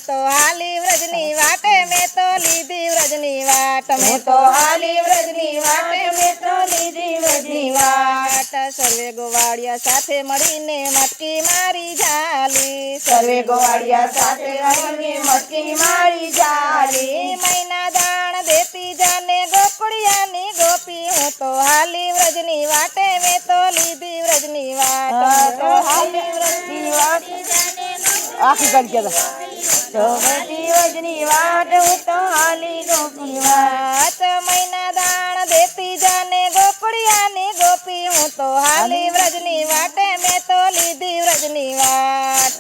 તો હાલી વ્રજની વાટે મેં તો લીધી વ્રજની વાટ મેં તો હાલી વ્રજની વાટે મેં તો લીધી વ્રજની વાટ સર્વે ગોવાળિયા સાથે મળીને મટકી મારી ઝાલી સર્વે ગોવાળિયા સાથે મળીને મટકી મારી ઝાલી મહિના દાણ દેતી જાને ગોકુળિયાની ગોપી હું તો હાલી વ્રજની વાટે મેં તો લીધી વ્રજની વાટ તો હાલી વ્રજની વાટ આખી કરી ગયા તો બધી વ્રજની વાટ હું તો હાલી ગોપી વાટ મહિના દાણ દેતી જાને ગોકુળિયાની ગોપી હું તો હાલી વ્રજની વાટે મેં તો લીધી વ્રજની વાટ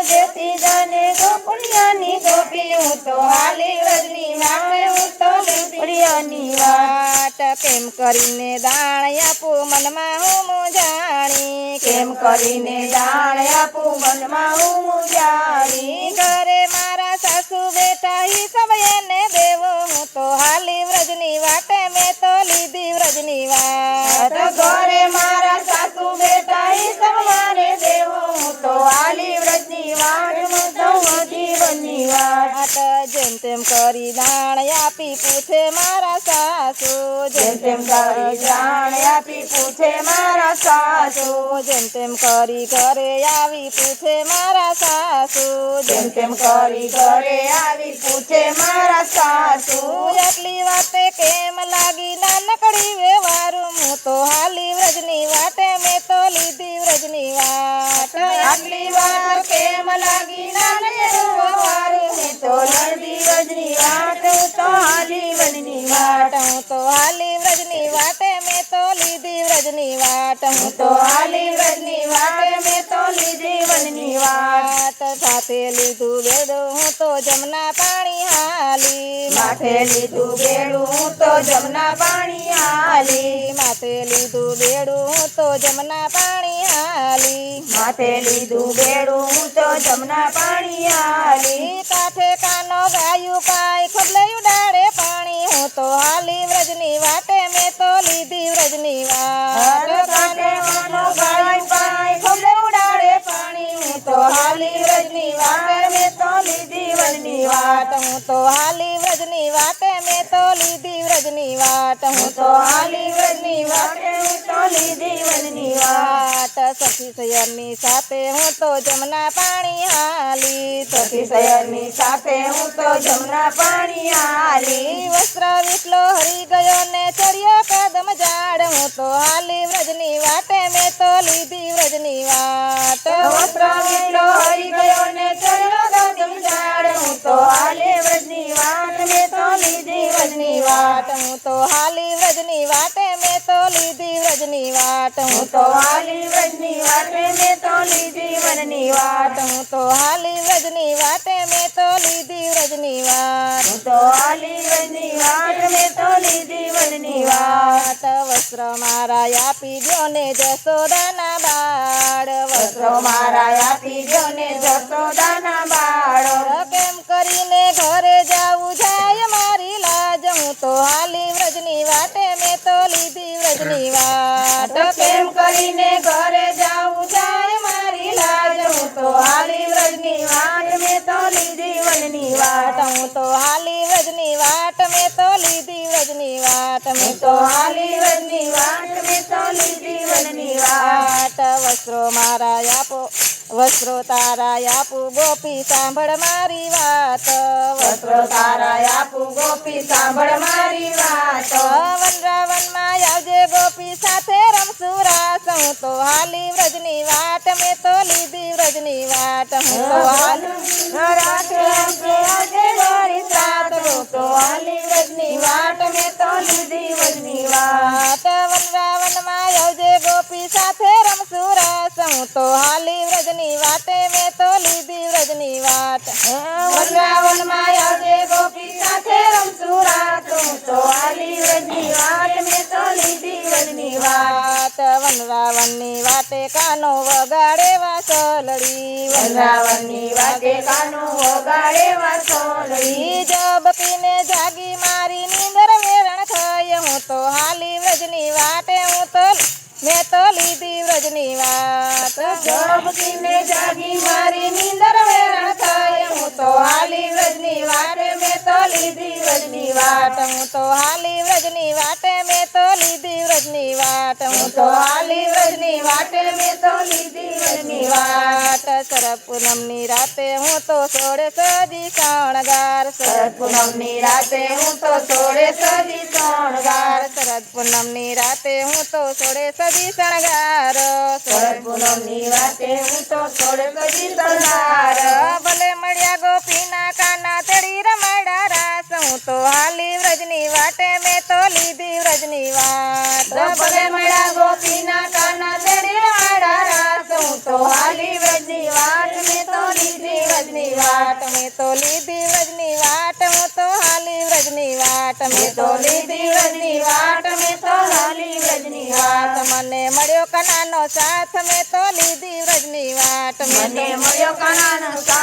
દેતી જાને ગોકુળિયાની ગોપી હું તો હાલી વ્રજની વાટે હું તો ગોકુળિયાની વાટ કેમ કરીને દાણ આપું મનમાં હું જાણી કેમ કરીને દાણ આપું મનમાં હું જાણી ઘરે મારા સાસુ બેટા હિસાબ એને દેવો હું તો હાલી વ્રજની વાટે મેં તો લીધી વ્રજની વાટ ઘરે મારા સાસુ બેટા હિસાબ મારે દેવો હું તો હાલી વ્રજની વાટ હું તો જીવનની વાટ જેમ તેમ કરી દાણ આપી પૂછે મારા સાસુ જેમ તેમ કરી દાણ આપી પૂછે મારા સાસુ જેમ તેમ કરી ઘરે આવી પૂછે મારા સાસુ જેમ તેમ કરી ઘરે આવી પૂછે મારા સાસુ આટલી વાતે કેમ લાગી નાનકડી વ્યવહારું હું તો હાલી વ્રજની વાટે મેં તો લીધી વ્રજની વાટ આટલી વાર કેમ લાગી નાનકડી વ્યવહારું મેં તો લીધી વ્રજની વાટ હું તો હાલી વ્રજની વાટ હું તો હાલી વ્રજની વાટે મેં તો લીધી વ્રજની વાટ હું તો હાલી વ્રજની વાટ મેં તો લીધી વ્રજની વાટ સાથે લીધું બેડું હું તો જમના પાણી હાલી માથે લીધું બેડું હું તો જમના પાણી હાલી માથે લીધું બેડું હું તો જમના પાણી હાલી માથે લીધું બેડું હું તો જમના પાણી હાલી કાંઠે કાનો ગાયું પાય ખબલે ઉડાડે પાણી હું તો હાલી વ્રજની વાટે મેં તો લીધી વ્રજની વાટ કાંઠે કાનો ગાયું પાય ખબલે ઉડાડે પાણી હું તો હાલી વ્રજની વાટ મેં તો લીધી વ્રજની વાટ હું તો હાલી વ્રજની વાટે મેં તો લીધી વ્રજની વાટ હું તો હાલી વ્રજની વાટે હું તો લીધી વ્રજની વાટ સખી સૈયરની સાથે હું તો જમના પાણી હાલી સખી સૈયરની સાથે હું તો જમના પાણી હાલી વસ્ત્ર વિટલો હરી ગયો ને ચડ્યો કદમ ઝાડ હું તો હાલી વ્રજની વાટે મેં તો લીધી વ્રજની વાટ વસ્ત્ર વિટલો હરી ગયો ને ચડ્યો કદમ ઝાડ હું તો હાલી વ્રજની વાટ મેં તો લીધી વ્રજની વાટ હું તો હાલી વ્રજની વાટે મેં તો લીધી વ્રજની વાટ હું તો હાલી વ્રજની વાટે મેં તો લીધી વ્રજની વાટ હું તો હાલી વ્રજની વાટે મેં તો લીધી વ્રજની વાટ હું તો હાલી વ્રજની વાટ મેં તો લીધી વ્રજની વાટ વસ્ત્ર મારા આપી દ્યો ને જસોદાના બાળ વસ્ત્રો મારા આપી દ્યો ને જસોદાના બાળ કેમ કરીને ઘરે જાવું જાય મારી લાજ હું તો હાલી વ્રજની વાટે મેં તો લીધી વ્રજની વાટ કેમ કરીને ઘરે જાવું જાય મારી લાજ હું તો હાલી વ્રજની વાટ મેં તો લીધી વ્રજની વાટ હું તો હાલી વ્રજની વાટ મેં તો લીધી વ્રજની વાટ મેં તો હાલી વ્રજની વાટ મેં તો લીધી વ્રજની વાટ વસ્ત્રો મારા આપો વસ્ત્રો તારા આપું ગોપી સાંભળ મારી વાત વસ્ત્રો તારા આપું ગોપી સાંભળ મારી વાત વનરાવનમાં આવજે ગોપી સાથે રમશું રાસ હું તો હાલી વ્રજની વાટ મેં તો લીધી વ્રજની વાટ હું તો હાલી વ્રજની વાટ મેં તો લીધી વ્રજની વાટ વનરાવનમાં આવજે ગોપી સાથે રમશું રાસ હું તો હાલી વ્રજની વાટે મેં તો લીધી વ્રજની વાટ વનરાવનમાં આવજે ગોપી સાથે રમશું રાસ હું તો હાલી વ્રજની વાટ મેં તો લીધી વ્રજની વાટ વનરાવનની વાટે કાનો વગાડે વાસલડી વનરાવનની વાટે કાનો વગાડે વાસલડી જબકીને જાગી મારી નીંદર વેરણ થઈ હું તો હાલી વ્રજની વાટે હું તો મેં તો લીધી વ્રજની વાત જબકીને જાગી મારી નીંદર વેરણ થઈ લીધી વ્રજની વાટ હું તો હાલી વ્રજની વાટે મેં તો લીધી વ્રજની વાટ હું તો હાલી વ્રજની વાટે મેં તો લીધી વ્રજની વાટ શરદ પૂનમની રાતે હું તો સોળે સજી શણગાર શરદ પૂનમની રાતે હું તો સોળે સજી શણગાર શરદ પૂનમની રાતે હું તો સોળે સજી શણગાર શરદ પૂનમની રાતે હું તો સોળે સજી શણગાર ભલે મળ્યા ગોપીના કાના તેડી રમાડા રાસ હું તો હાલી વ્રજની વાટે મેં તો લીધી વ્રજની વાટ ભલે મળ્યા ગોપીના કાના તેડી રમાડા રાસ હું તો હાલી વ્રજની વાટ મેં તો લીધી વ્રજની વાટ મેં તો લીધી વ્રજની વાટ હું તો હાલી વ્રજની વાટ મેં તો લીધી વ્રજની વાટ મેં તો હાલી વ્રજની વાટ મને મળ્યો કનાનો સાથ મેં તો લીધી વ્રજની વાટ મને મળ્યો કાનાનો સાથ